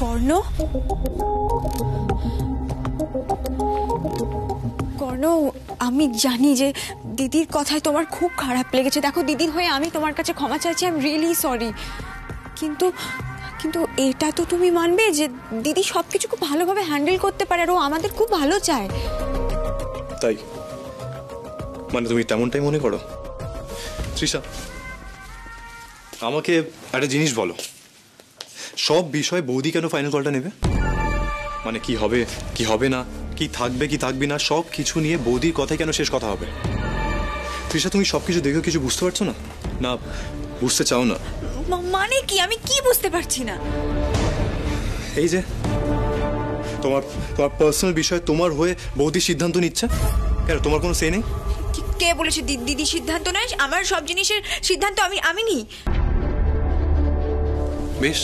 কর্ণ, কর্ণ, আমি জানি যে দিদির কথায় তোমার খুব খারাপ লেগেছে। দেখো, দিদির হয়ে আমি তোমার কাছে ক্ষমা চাইছি, আই এম রিয়েলি সরি। কিন্তু কিন্তু এটা তো তুমি মানবে যে দিদি সবকিছু খুব ভালোভাবে হ্যান্ডেল করতে পারে আর ও আমাদের খুব ভালো চায়। তাই মানে তুমি তেমনটাই মনে করো? তৃষা, আমাকে একটা জিনিস বলো, সব বিষয়ে বৌদি কেন ফাইনাল কলটা নেবে? মানে কি হবে কি হবে না, কি থাকবে কি থাকবে না, সব কিছু নিয়ে বৌদির কথাই কেন শেষ কথা হবে? তৃষা, তুমি সবকিছু দেখে কিছু বুঝতে পারছো না? না বুঝতে চাও না? মানে কি? আমি কি বুঝতে পারছি না? এই যে তোমার তোমার পার্সোনাল বিষয় তোমার হয়ে বৌদি সিদ্ধান্ত নিচ্ছে, কেন তোমার কোনো সে নেই? কে বলেছে দিদি সিদ্ধান্ত নেয়? আমার সব জিনিসের সিদ্ধান্ত আমি নিই। বেশ,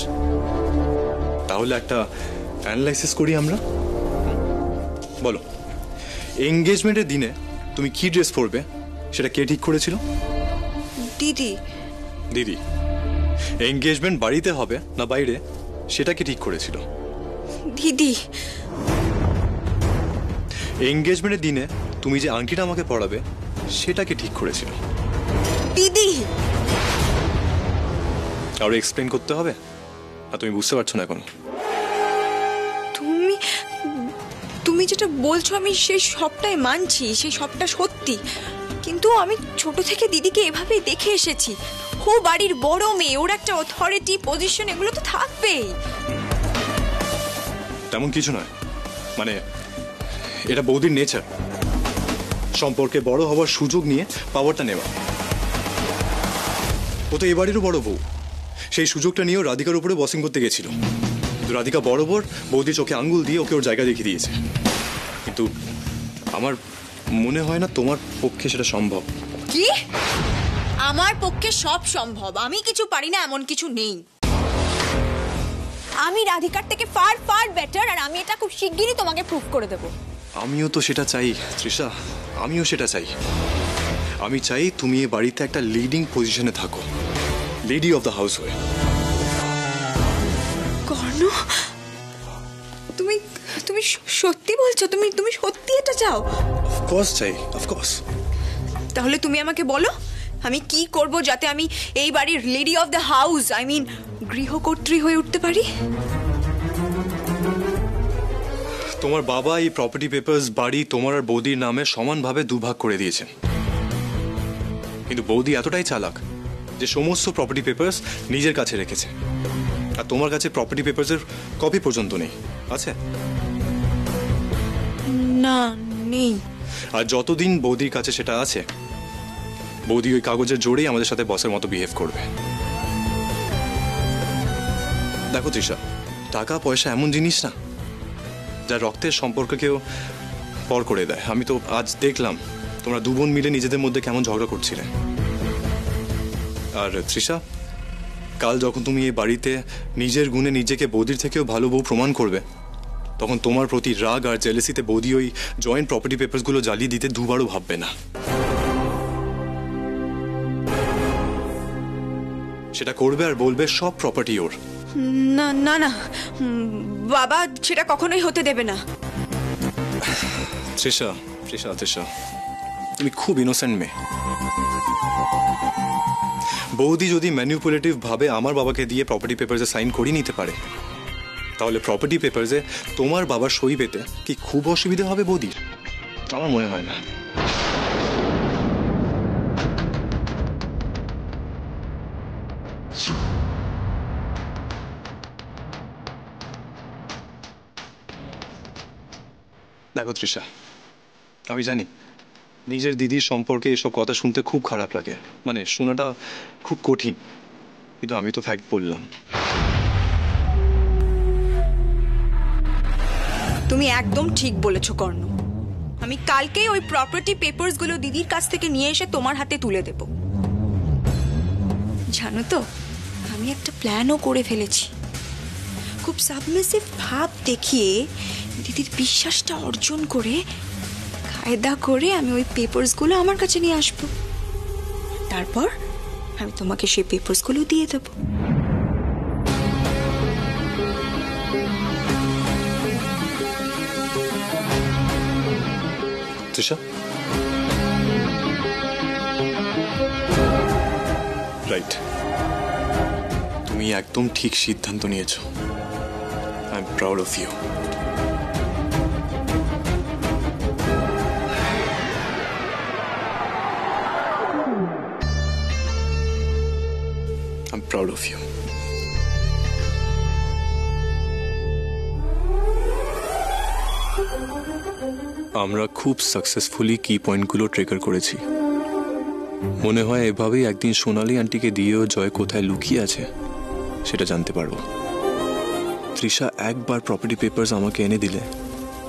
তাহলে একটা অ্যানালাইসিস করি আমরা। বলো, এঙ্গেজমেন্টের দিনে তুমি কি ড্রেস পরবে সেটা কে ঠিক করেছিল? দিদি। দিদি। এঙ্গেজমেন্ট বাড়িতে হবে না বাইরে সেটা কি ঠিক করেছিল? দিদি। এঙ্গেজমেন্টের দিনে তুমি যে আংটিটা আমাকে পরাবে সেটা কি ঠিক করেছিল? দিদি। আরো এক্সপ্লেন করতে হবে? আর তুমি বুঝতে পারছো না এখন? তুমি যেটা বলছো আমি সেই সবটাই মানছি, সেই সবটা সত্যি, কিন্তু আমি ছোট থেকে দিদিকে এভাবে দেখে এসেছি। ও বাড়ির বড় মেয়ে, ওর একটা অথরিটি পজিশন এগুলো তো থাকবেই। তেমন কিছু নয়, মানে এটা বৌদির নেচার, সম্পর্কে বড় হওয়ার সুযোগ নিয়ে পাওয়ারটা নেওয়া। ও তো এ বাড়িরও বড় বউ, সেই সুযোগটা নিয়েও রাধিকার উপরে বসিং করতে গেছিল। রাধিকা বরাবর বৌদি চোখে আঙ্গুল দিয়ে ওকে ওর জায়গা দেখিয়ে দিয়েছে, কিন্তু আমার মনে হয় না তোমার পক্ষে সেটা সম্ভব। কি? আমার পক্ষে সব সম্ভব, আমি কিছু পারি না এমন কিছু নেই। আমি রাধিকার থেকে ফার ফার বেটার, আর আমি এটা খুব শিগগিরই তোমাকে প্রুভ করে দেব। আমিও তো সেটা চাই তৃষা, আমিও সেটা চাই। আমি চাই তুমি এই বাড়িতে একটা লিডিং পজিশনে থাকো, লেডি অফ দ্য হাউস হয়ে। কর্ণ, তুমি তুমি সত্যি বলছো? তুমি সত্যি এটা চাও? অফকোর্স চাই, অফকোর্স। তাহলে তুমি আমাকে বলো আমি কি করব যাতে আমি এই বাড়ির lady of the house, I mean গৃহকর্ত্রী হয়ে উঠতে পারি। তোমার বাবা এই প্রপার্টি পেপারস বাড়ি তোমার আর বৌদির নামে সমানভাবে দুভাগ করে দিয়েছেন, কিন্তু বৌদি এতটাই চালাক যে সমস্ত প্রপার্টি পেপারস নিজের কাছে রেখেছে, আর তোমার কাছে প্রপার্টি পেপারসের কপি পর্যন্ত নেই। আছে? না, নেই। আর যতদিন বৌদির কাছে সেটা আছে, বৌদি ওই কাগজের জোরেই আমাদের সাথে বসের মতো বিহেভ করবে। দেখো তৃষা, টাকা পয়সা এমন জিনিস না যা রক্তের সম্পর্ককেও পর করে দেয়। আমি তো আজ দেখলাম তোমরা দু বোন মিলে নিজেদের মধ্যে কেমন ঝগড়া করছিলে। আর তৃষা, কাল যখন তুমি এই বাড়িতে নিজের গুণে নিজেকে বৌদির থেকেও ভালো বউ প্রমাণ করবে, তখন তোমার প্রতি রাগ আর জেলেসিতে বৌদি ওই জয়েন্ট প্রপার্টি পেপারসগুলো জ্বালিয়ে দিতে দুবারও ভাববে না। সেটা করবে আর বলবে সব প্রপার্টি ওর। না না না বাবা, সেটা কখনোই হতে দেবে না। তৃষা, তৃষা, তৃষা, তুমি খুব ইনোসেন্ট মেয়ে। বৌদি যদি ম্যানিপুলেটিভ ভাবে আমার বাবাকে দিয়ে প্রপার্টি পেপারসে সাইন করিয়ে নিতে পারে, তাহলে প্রপার্টি পেপারসে তোমার বাবার সই পেতে কি খুব অসুবিধা হবে বৌদির? আমার মনে হয় না। দেখো তৃষা, আমি জানি নিজের দিদির সম্পর্কে এসব কথা শুনতে খুব খারাপ লাগে, মানে শোনাটা খুব কঠিন, কিন্তু আমি তো ফ্যাক্ট বললাম। তুমি একদম ঠিক বলেছো কর্ণ। আমি কালকেই ওই প্রপার্টি পেপারসগুলো দিদির কাছ থেকে নিয়ে এসে তোমার হাতে তুলে দেব। জানো তো, আমি একটা প্ল্যানও করে ফেলেছি। খুব সাবমিসিভ ভাব দেখিয়ে দিদির বিশ্বাসটা অর্জন করে কায়দা করে আমি ওই পেপারসগুলো আমার কাছে নিয়ে আসবো। তারপর আমি তোমাকে সেই পেপারসগুলো দিয়ে দেব। তৃষা, রাইট, তুমি একদম ঠিক সিদ্ধান্ত নিয়েছো। I am proud of you. I'm proud of you. আমরা খুব সাকসেসফুলি কি পয়েন্টগুলো ট্রিগার করেছি। মনে হয় এভাবেই একদিন সোনালী আন্টিকে দিয়েও জয় কোথায় লুকিয়ে আছে সেটা জানতে পারবো। তৃষা একবার প্রপার্টি পেপারস আমাকে এনে দিলে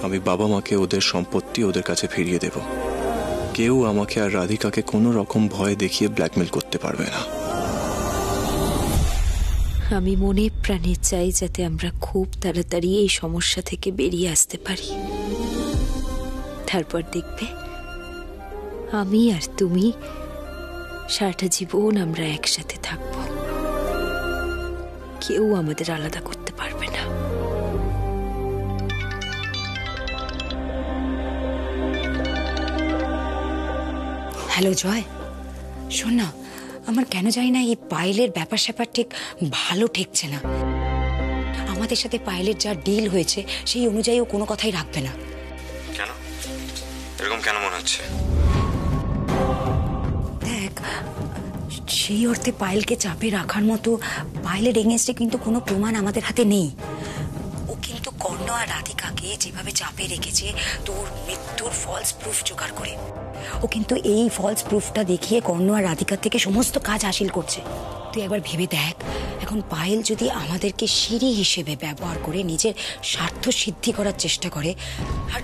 আমি বাবা মাকে ওদের সম্পত্তি ওদের কাছে ফিরিয়ে দেব। কেউ আমাকে আর রাধিকাকে কোনো রকম ভয় দেখিয়ে ব্ল্যাকমেল করতে পারবে না। আমি মনে প্রাণে চাই যাতে আমরা খুব তাড়াতাড়ি এই সমস্যা থেকে বেরিয়ে আসতে পারি। তারপর দেখবে আমি আর তুমি সারাটা জীবন আমরা একসাথে থাকব, কেউ আমাদের আলাদা করতে পারবে না। হ্যালো জয়, শোন না, আমার কেন জানি না এই পায়েলের ব্যাপার স্যাপার ঠিক ভালো ঠেকছে না। আমাদের সাথে পায়েলের যা ডিল হয়েছে সেই অনুযায়ী ও কোনো কথাই রাখবে না। কেন এরকম কেন মনে হচ্ছে? দেখ, সেই অর্থে পায়েলকে চাপে রাখার মতো পায়েলের এগেনস্টে কিন্তু কোনো প্রমাণ আমাদের হাতে নেই। ও কিন্তু কর্ণ আর রাধিকাকে যেভাবে চাপে রেখেছে তোর মৃত্যুর ফলস প্রুফ জোগাড় করে, ও কিন্তু এই ফলস প্রুফটা দেখিয়ে কর্ণ আর রাধিকার থেকে সমস্ত কাজ হাসিল করছে। তুই একবার ভেবে দেখ, এখন পায়েল যদি আমাদেরকে সিঁড়ি হিসেবে ব্যবহার করে নিজের স্বার্থ সিদ্ধি করার চেষ্টা করে, আর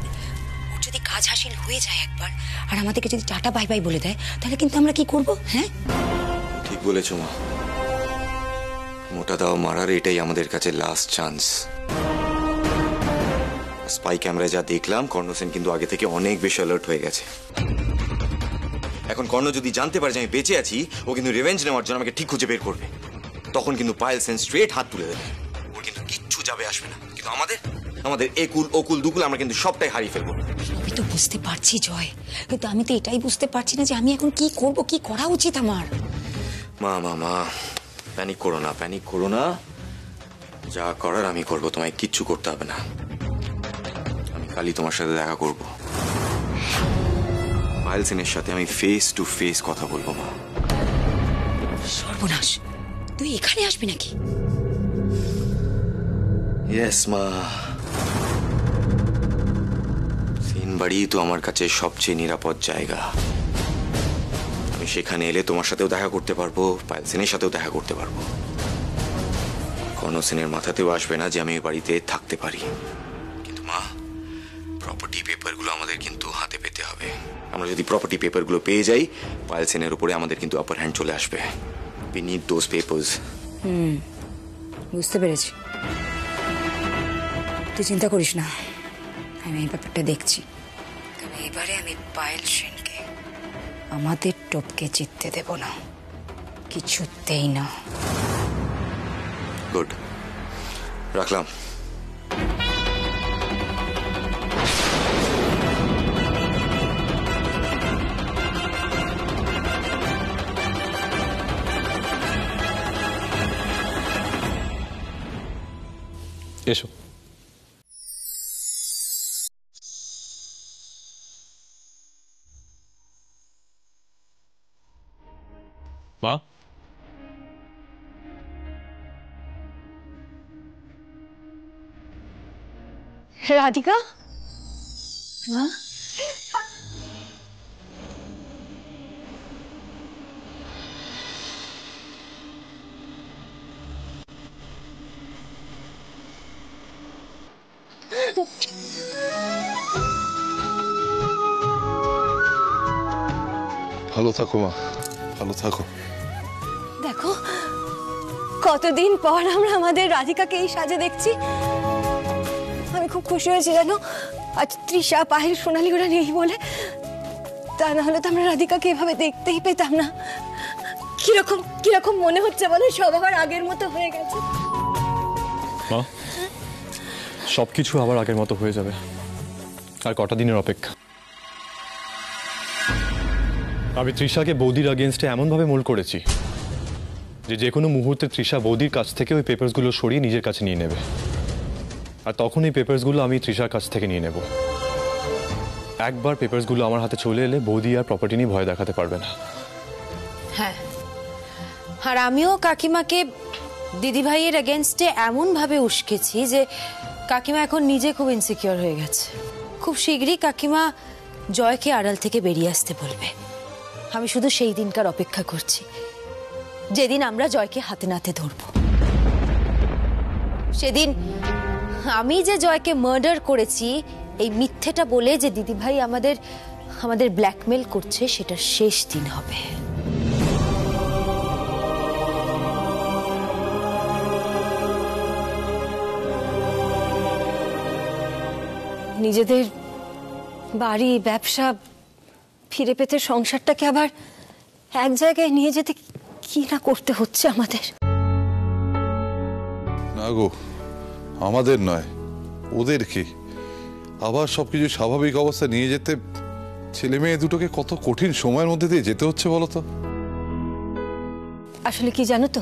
ওর যদি কাজ হাসিল হয়ে যায় একবার, আর আমাদেরকে যদি টাটা বাই বাই বলে দেয়, তাহলে কিন্তু আমরা কি করব? হ্যাঁ, ঠিক বলেছ মা, মোটা দাও মারার এটাই আমাদের কাছে লাস্ট চান্স। স্পাই ক্যামেরায় যা দেখলাম, কর্ণ সেন কিন্তু আগে থেকে অনেক বেশি অ্যালার্ট হয়ে গেছে। এখন কর্ণ যদি জানতে পারে যে আমি বেঁচে আছি, ও কিন্তু রিভেঞ্জ নেওয়ার জন্য আমাকে ঠিক খুঁজে বের করবে। তখন কিন্তু পায়েল সেন স্ট্রেট হাত তুলে দেবে, ওর কিন্তু কিচ্ছু যাবে আসবে না। কিন্তু আমাদের একুল ওকুল দুকুল আমরা কিন্তু সবটাই হারিয়ে ফেলবো। আমি তো বুঝতে পারছি জয়, কিন্তু আমি তো এটাই বুঝতে পারছি না যে আমি এখন কি করব, কি করা উচিত আমার। মা প্যানিক করো না, যা করার আমি করবো, তোমায় কিচ্ছু করতে হবে না। আমি কালই তোমার সাথে দেখা করব, পায়েল সেনের সাথে আমি ফেস টু ফেস কথা বলবো মা। সর্বনাশ, তুই এখানে আসবি নাকি? ইয়েস মা, সেন বাড়ি তো আমার কাছে সবচেয়ে নিরাপদ জায়গা। আমি সেখানে এলে তোমার সাথেও দেখা করতে পারবো, পায়েল সেনের সাথেও দেখা করতে পারবো। কর্ণ সেনের মাথাতেও আসবে না যে আমি এই বাড়িতে থাকতে পারি। কিন্তু মা, প্রপার্টি পেপারগুলো আমাদের কিন্তু হাতে পেতে হবে। আমরা যদি প্রপার্টি পেপারগুলো পেয়ে যাই, পায়েল সেনের উপরে আমাদের কিন্তু আপার হ্যান্ড চলে আসবে। We need those papers. বুঝতে পেরেছি, তুই চিন্তা করিস না, আমি এই ব্যাপারটা দেখছি। তবে এবারে আমি পায়েল সেনকে আমাদের টপকে জিততে দেব না, কিছুতেই না। গুড, রাখলাম। এসো। মা, রাধিকা, মা, ভালো থাকো মা, ভালো থাকো। দেখো কতদিন পর আমরা আমাদের রাধিকাকে এই সাজে দেখছি। আমি খুব খুশি হয়েছি জানো, আজ তৃষা পায়েল সোনালী ওরা নেই বলে। তা না হলে তো আমরা রাধিকাকে এভাবে দেখতেই পেতাম না। কিরকম মনে হচ্ছে বলো, সব আবার আগের মতো হয়ে গেছে। মা সবকিছু আবার আগের মতো হয়ে যাবে। আর কটা দিনের অপেক্ষা। আমি তৃষাকে বৌদির আগেনস্টে এমনভাবে মোল্ড করেছি যে কোনো মুহূর্তে তৃষা বৌদির কাছ থেকে ওই পেপারসগুলো সরিয়ে নিজের কাছে নিয়ে নেবে। আর তখন এই পেপারসগুলো আমি তৃষার কাছ থেকে নিয়ে নেব। একবার পেপারসগুলো আমার হাতে চলে এলে বৌদি আর প্রপার্টি নিয়ে ভয় দেখাতে পারবে না। হ্যাঁ, আর আমিও কাকিমাকে দিদিভাইয়ের এগেনস্টে এমনভাবে উস্কেছি যে কাকিমা এখন নিজে খুব ইনসিকিউর হয়ে গেছে। খুব শীঘ্রই কাকিমা জয়কে আড়াল থেকে বেরিয়ে আসতে বলবে। আমি শুধু সেই দিনকার অপেক্ষা করছি যেদিন আমরা জয়কে হাতে নাতে ধরব। সেদিন আমি যে জয়কে মার্ডার করেছি এই মিথ্যেটা বলে যে দিদিভাই আমাদের ব্ল্যাকমেল করছে, সেটা শেষ দিন হবে। নিজেদের বাড়ি ব্যবসা ফিরে পেতে সংসারটাকে আবার এক জায়গায় নিয়ে যেতে কি না করতে হচ্ছে আমাদের। না গো, আমাদের নয়, ওদের কি আবার সবকিছু স্বাভাবিক অবস্থা নিয়ে যেতে ছেলে মেয়ে দুটোকে কত কঠিন সময়ের মধ্যে দিয়ে যেতে হচ্ছে বলো তো। আসলে কি জানো তো,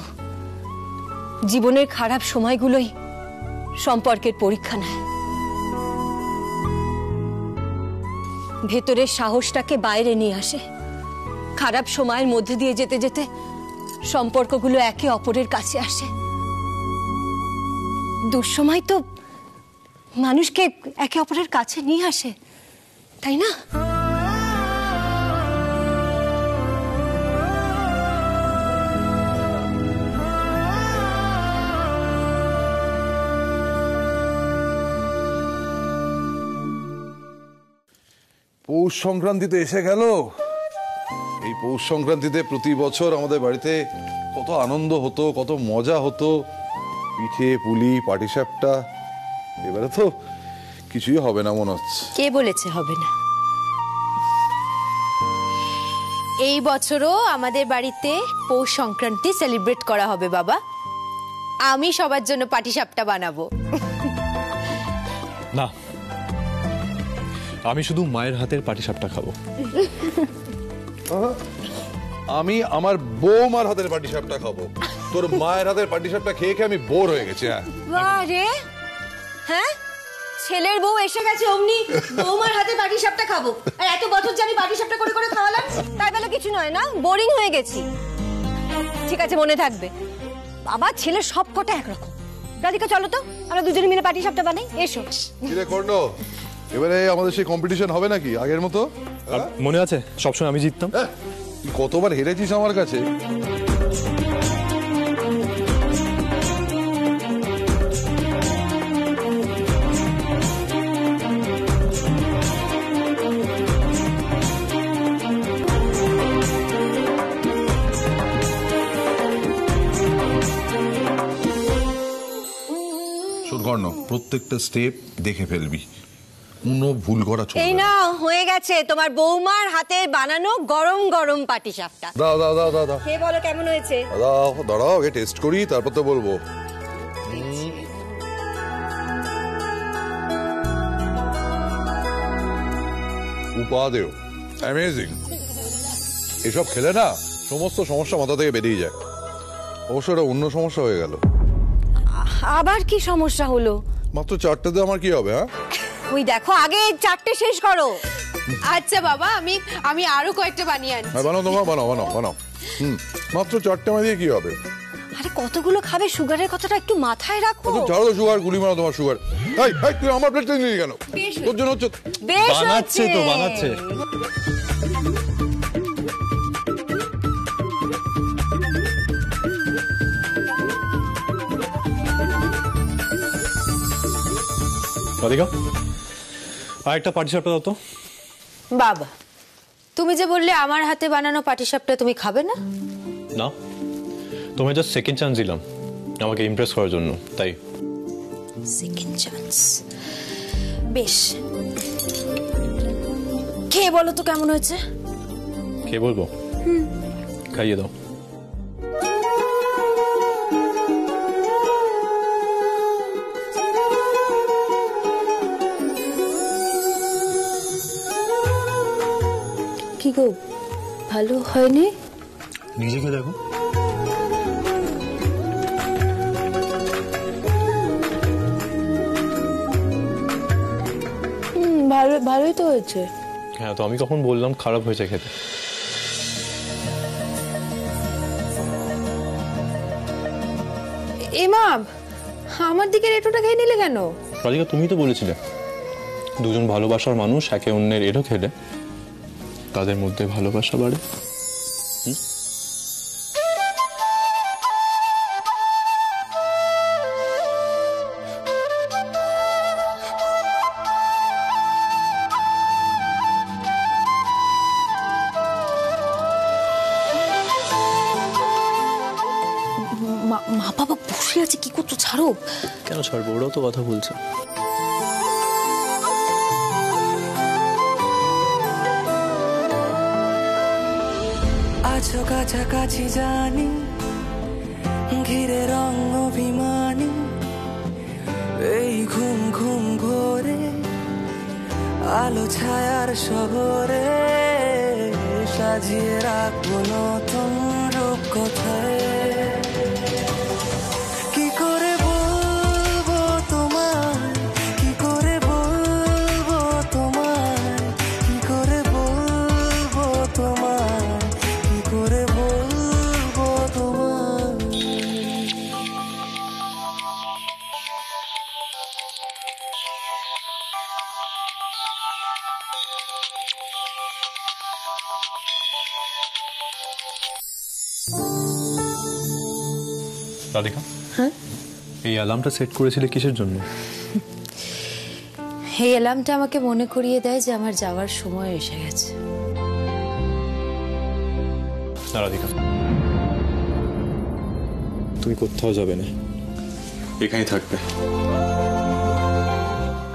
জীবনের খারাপ সময়গুলোই সম্পর্কের পরীক্ষা নেয়। ভেতরের সাহসটাকে বাইরে নিয়ে আসে। খারাপ সময়ের মধ্যে দিয়ে যেতে যেতে সম্পর্কগুলো একে অপরের কাছে আসে। দুঃসময় তো মানুষকে একে অপরের কাছে নিয়ে আসে, তাই না? পৌষ সংক্রান্তি তো এসে গেল। এই পৌষ সংক্রান্তিতে প্রতি বছর আমাদের বাড়িতে কত আনন্দ হতো, কত মজা হতো, পিঠে পুলি পাটিসাপটা। এবারে তো কিছুই হবে না মনে হচ্ছে। কে বলেছে হবে না? এই বছরও আমাদের বাড়িতে পৌষ সংক্রান্তি সেলিব্রেট করা হবে বাবা। আমি সবার জন্য পাটিসাপটা বানাবো। না, আমি শুধু মায়ের হাতের পাটিসাপটা খাবো। আমি আমার বৌমার হাতের পাটিসাপটা খাবো। তোর মায়ের হাতের পাটিসাপটা খেয়ে খেয়ে আমি বোর হয়ে গেছি। আরে হ্যাঁ, ছেলের বউ এসে গেছে অমনি বৌমার হাতে পাটিসাপটা খাবো। আর এত বছর জানি পাটিসাপটা করে করে খাওয়ালাম, তাই বলে কিছু নয় না, বোরিং হয়ে গেছি। ঠিক আছে, মনে থাকবে। বাবা ছেলে সব কটা একরকম। রাধিকা চলো তো, আমরা দুজনে মিলে পাটিসাপটা বানাই। এসো। কিরে কর্ণ, এবারে আমাদের সেই কম্পিটিশন হবে নাকি আগের মতো? মনে আছে সবসময় আমি জিততাম? তুই কতবার হেরেছিস আমার কাছে। কর্ণ, প্রত্যেকটা স্টেপ দেখে ফেলবি, কোনো ভুল করা চলবে না। এই না, হয়ে গেছে তোমার বৌমার হাতে বানানো গরম গরম পাটিসাপটা। দাও দাও দাও দাও দাও। কে বলো কেমন হয়েছে? দাও, দাঁড়াও আগে টেস্ট করি, তারপর তো বলবো। উপাদেয়, অ্যামেজিং। এসব খেলে না সমস্ত সমস্যা মাথা থেকে বেরিয়ে যায়। অবশ্য এটা অন্য সমস্যা হয়ে গেল। আবার কি সমস্যা হলো? মাত্র 4টেতে আমার কি হবে? হ্যাঁ, ওই দেখো, আগে 4টে শেষ করো। আচ্ছা বাবা, আমি আরো কয়েকটা বানিয়ে আনছি। হ্যাঁ, বানাও তোমার, বানাও বানাও বানাও। মাত্র 4টে দিয়ে কি হবে? আরে কতগুলো খাবে, সুগারের কথাটা একটু মাথায় রাখো। ছাড়ো তো সুগার, গুলি মারো তোমার সুগার। এই তুই আমার প্লেটটা নিলি কেন? তোর জন্য হচ্ছে। বেশ বানাচ্ছে তো, বানাচ্ছে। রাধিকা, আর একটা পাটিসাপটা দাও তো। বাবা, তুমি যে বললে আমার হাতে বানানো পাটিসাপটা তুমি খাবে না? না, তোমায় জাস্ট সেকেন্ড চান্স দিলাম আমাকে ইমপ্রেস করার জন্য, তাই। সেকেন্ড চান্স, বেশ। খেয়ে বলো তো কেমন হয়েছে। কে বলবো? খাইয়ে দাও। কি গো, ভালো হয়নি? নিজেকে দেখো। ভালোই তো হয়েছে। হ্যাঁ, তো আমি কখন বললাম খারাপ হয়েছে খেতে? এমা, আমার দিকে এটোটা খেয়ে নিলে কেন? রাধিকা, তুমি তো বলেছিলে দুজন ভালোবাসার মানুষ একে অন্যের এটো খেলে তাদের মধ্যে ভালোবাসা বাড়ে। মা বাবা বসে আছে, কি করছো? ছাড়ো। কেন ছাড়বো? ওরাও তো কথা বলছে। আছো কাছাকাছি জানি, ঘিরে রং অভিমানী, এই ঘুম ঘুম ঘোরে আলো ছায়ার শহরে সাজিয়ে রাখবো নতুন রূপ কোথায়। কি করে বলবো তোমায়, কি করে বলবো তোমায়, কি করে বলবো তোমায়, কি করে বলবো তোমায়। রাধিকা, হ্যাঁ, এই অ্যালার্মটা সেট করেছিলে কিসের জন্য? এই অ্যালার্মটা আমাকে মনে করিয়ে দেয় যে আমার যাওয়ার সময় এসে গেছে। না রাধিকা, তুমি কোথাও যাবে না, এখানেই থাকবে।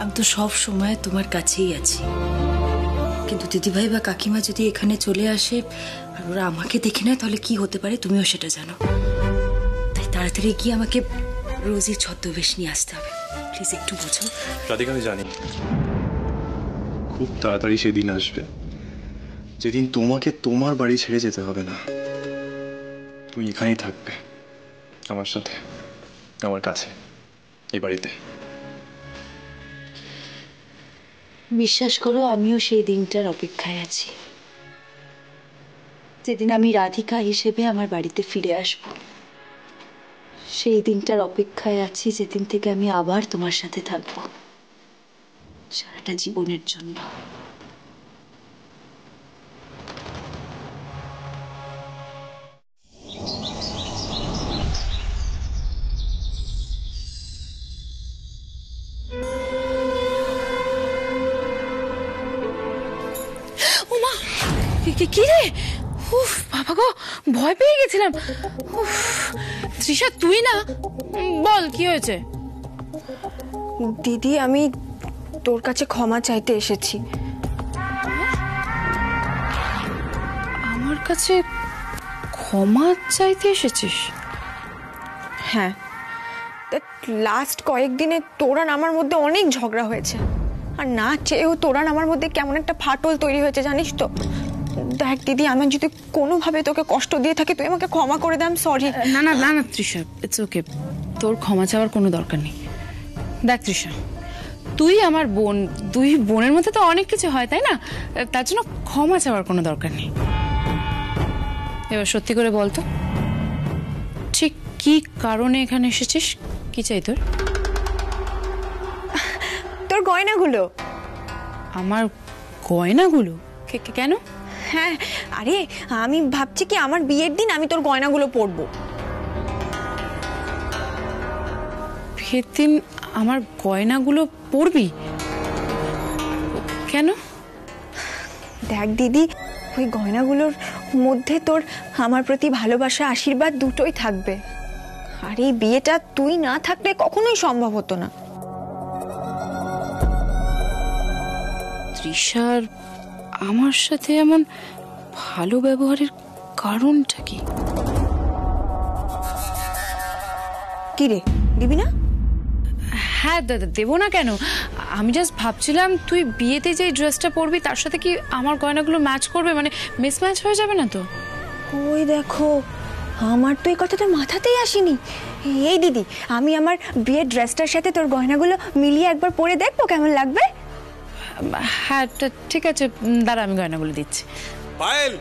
আমি তো সব সময় তোমার কাছেই আছি, কিন্তু দিদিভাই বা কাকিমা যদি এখানে চলে আসে আর ওরা আমাকে দেখে নেয় তাহলে কি হতে পারে তুমিও সেটা জানো। তাই তাড়াতাড়ি গিয়ে আমাকে রোজই ছদ্মবেশ নিয়ে আসতে হবে। প্লিজ একটু বুঝো। রাধিকা, আমি জানি খুব তাড়াতাড়ি সেদিন আসবে যেদিন তোমাকে তোমার বাড়ি ছেড়ে যেতে হবে না। তুমি এখানেই থাকবে আমার সাথে, আমার কাছে, এই বাড়িতে। বিশ্বাস করো, আমিও সেই দিনটার অপেক্ষায় আছি, যেদিন আমি রাধিকা হিসেবে আমার বাড়িতে ফিরে আসব। সেই দিনটার অপেক্ষায় আছি, যেদিন থেকে আমি আবার তোমার সাথে থাকব সারাটা জীবনের জন্য। কি রে? উফ বাবা গো, ভয় পেয়ে গেছিলাম। উফ, তৃষা তুই না, বল কি হয়েছে? দিদি, আমি তোর কাছে ক্ষমা চাইতে এসেছি। আমার কাছে ক্ষমা চাইতে এসেছিস? হ্যাঁ, লাস্ট কয়েকদিনে তোর আর আমার মধ্যে অনেক ঝগড়া হয়েছে, আর না চেয়েও তোর আর আমার মধ্যে কেমন একটা ফাটল তৈরি হয়েছে জানিস তো। দেখ দিদি, আমার যদি কোনোভাবে তোকে কষ্ট দিয়ে থাকে তুই আমাকে ক্ষমা করে দে। সরি। না না না না তৃষা, ইটস ওকে, তোর ক্ষমা চাওয়ার কোনো দরকার নেই। দেখ তৃষা, তুই আমার বোন, দুই বোনের মধ্যে তো অনেক কিছু হয় তাই না, তার জন্য ক্ষমা চাওয়ার কোনো দরকার নেই। এবার সত্যি করে বলতো, ঠিক কি কারণে এখানে এসেছিস? কি চাই তোর? তোর গয়নাগুলো। আমার গয়নাগুলো? কেন? হ্যাঁ, আরে আমি ভাবছি কি আমার বিয়ের দিন আমি তোর গয়নাগুলো পরবো। বিয়ের দিন আমার গয়নাগুলো পরবি? কেন? দেখ দিদি, ওই গয়নাগুলোর মধ্যে তোর আমার প্রতি ভালোবাসা, আশীর্বাদ দুটোই থাকবে, আর এই বিয়েটা তুই না থাকলে কখনোই সম্ভব হতো না। তৃষার আমার সাথে এমন ভালো ব্যবহারের কারণটা কি? কি রে, দিবি না? হ্যাঁ দেবো না কেন, আমি জাস্ট ভাবছিলাম তুই বিয়েতে যে ড্রেসটা পরবি তার সাথে কি আমার গয়নাগুলো ম্যাচ করবে, মানে মিসম্যাচ হয়ে যাবে না তো? ওই দেখো, আমার তো এই কথাটা মাথাতেই আসেনি। এই দিদি, আমি আমার বিয়ের ড্রেসটার সাথে তোর গয়নাগুলো মিলিয়ে একবার পরে দেখবো কেমন লাগবে। হ্যাঁ ঠিক আছে, দাঁড়া আমি গয়নাগুলো দিচ্ছি। পায়েল,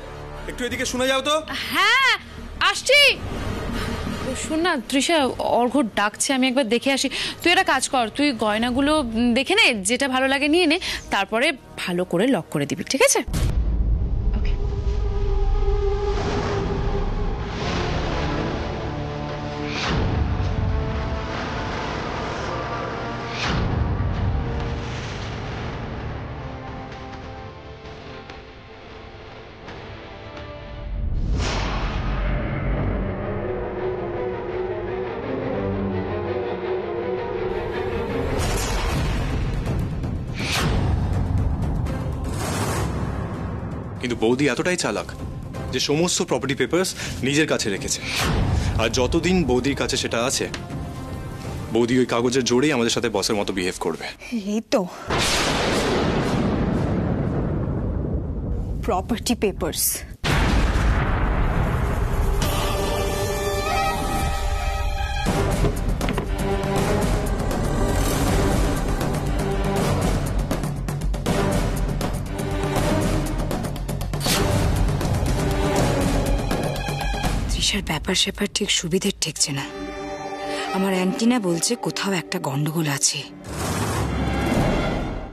একটু এদিকে শুনে যাও তো। হ্যাঁ আসছি। শোন না তৃষা, অর্ঘ ডাকছে, আমি একবার দেখে আসি। তুই একটা কাজ কর, তুই গয়নাগুলো দেখে নে, যেটা ভালো লাগে নিয়ে নে, তারপরে ভালো করে লক করে দিবি, ঠিক আছে? কিন্তু বৌদি এতটাই চালাক যে সমস্ত প্রপার্টি পেপারস নিজের কাছে রেখেছে, আর যতদিন বৌদির কাছে সেটা আছে, বৌদি ওই কাগজের জোরেই আমাদের সাথে বসের মতো বিহেভ করবে। এই তো প্রপার্টি পেপারস। তৃষার ব্যাপার স্যাপার ঠিক সুবিধের ঠেকছে না। আমার অ্যান্টিনা বলছে কোথাও একটা গন্ডগোল আছে।